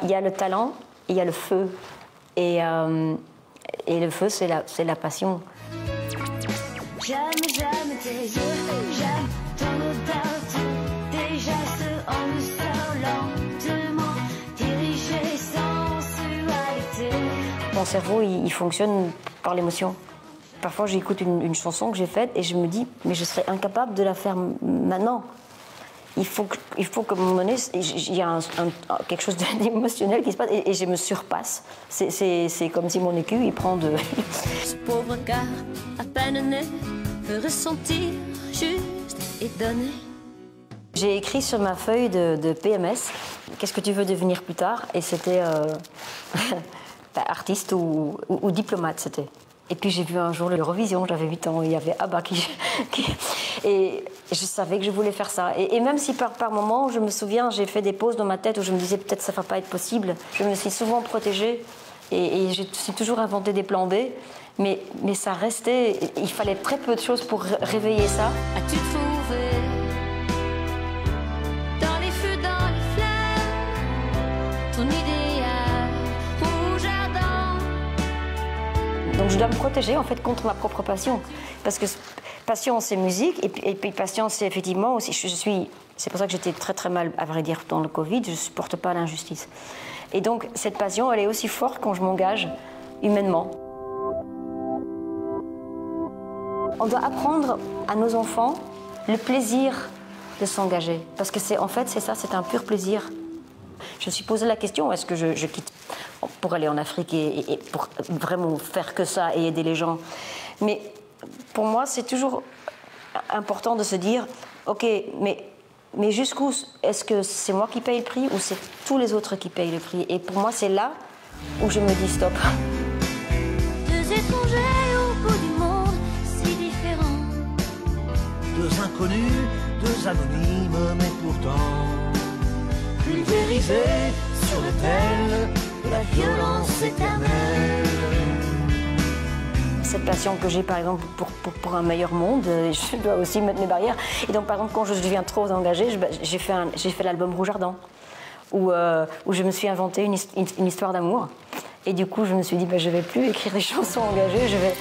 Il y a le talent, il y a le feu. Et le feu, c'est la passion. J'aime tes yeux, j'aime ton odeur, tes gestes en douceur, lentement, dirigés sans sensualité. Mon cerveau, il fonctionne par l'émotion. Parfois, j'écoute une chanson que j'ai faite et je me dis, mais je serais incapable de la faire maintenant. Il faut qu'à un moment donné, il y a quelque chose d'émotionnel qui se passe et je me surpasse. C'est comme si mon écu, il prend de... Ce pauvre cœur, à peine né, veut ressentir juste et donner. J'ai écrit sur ma feuille de PMS, qu'est-ce que tu veux devenir plus tard? Et c'était artiste ou diplomate, c'était. Et puis j'ai vu un jour l'Eurovision, j'avais 8 ans, il y avait ABBA et je savais que je voulais faire ça. Et même si par moments, je me souviens, j'ai fait des pauses dans ma tête où je me disais peut-être ça ne va pas être possible, je me suis souvent protégée et j'ai toujours inventé des plans B, mais ça restait, il fallait très peu de choses pour réveiller ça. As-tu trouvé dans les feux, dans les flammes, ton idéal rouge ardent? Donc je dois me protéger en fait contre ma propre passion, parce que passion c'est musique et puis passion c'est effectivement aussi c'est pour ça que j'étais très mal à vrai dire dans le Covid, je supporte pas l'injustice. Et donc cette passion elle est aussi forte quand je m'engage humainement. On doit apprendre à nos enfants le plaisir de s'engager, parce que c'est ça, c'est un pur plaisir. Je me suis posé la question, est-ce que je quitte pour aller en Afrique et pour vraiment faire que ça et aider les gens? Mais pour moi, c'est toujours important de se dire, ok, mais jusqu'où est-ce que c'est moi qui paye le prix ou c'est tous les autres qui payent le prix? Et pour moi, c'est là où je me dis stop. Deux étrangers au bout du monde, si différents. Deux inconnus, deux anonymes, mais pourtant pulvérisés sur l'autel de la violence éternelle. Cette passion que j'ai par exemple pour un meilleur monde, je dois aussi mettre mes barrières. Et donc par exemple quand je deviens trop engagée, j'ai fait l'album Rouge Ardent, où je me suis inventé une histoire d'amour. Et du coup je me suis dit, je ne vais plus écrire des chansons engagées, je vais...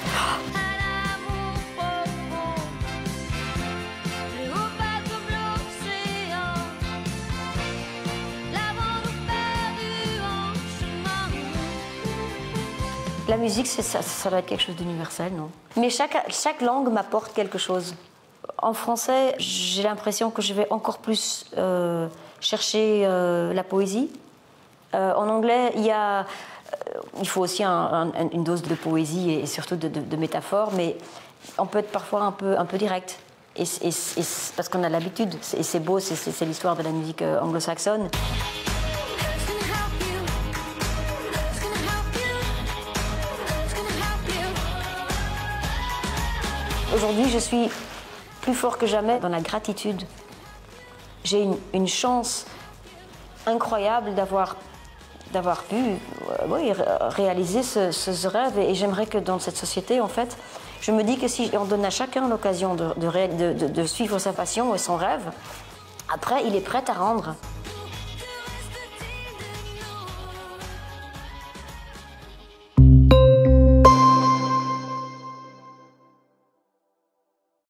La musique, ça doit être quelque chose d'universel, non? Mais chaque langue m'apporte quelque chose. En français, j'ai l'impression que je vais encore plus chercher la poésie. En anglais, il faut aussi une dose de poésie et surtout de métaphore, mais on peut être parfois un peu direct. Et parce qu'on a l'habitude, et c'est beau, c'est l'histoire de la musique anglo-saxonne. Aujourd'hui, je suis plus fort que jamais dans la gratitude. J'ai une chance incroyable d'avoir pu réaliser ce rêve. Et j'aimerais que dans cette société, en fait, je me dis que si on donne à chacun l'occasion de suivre sa passion et son rêve, après, il est prêt à rendre.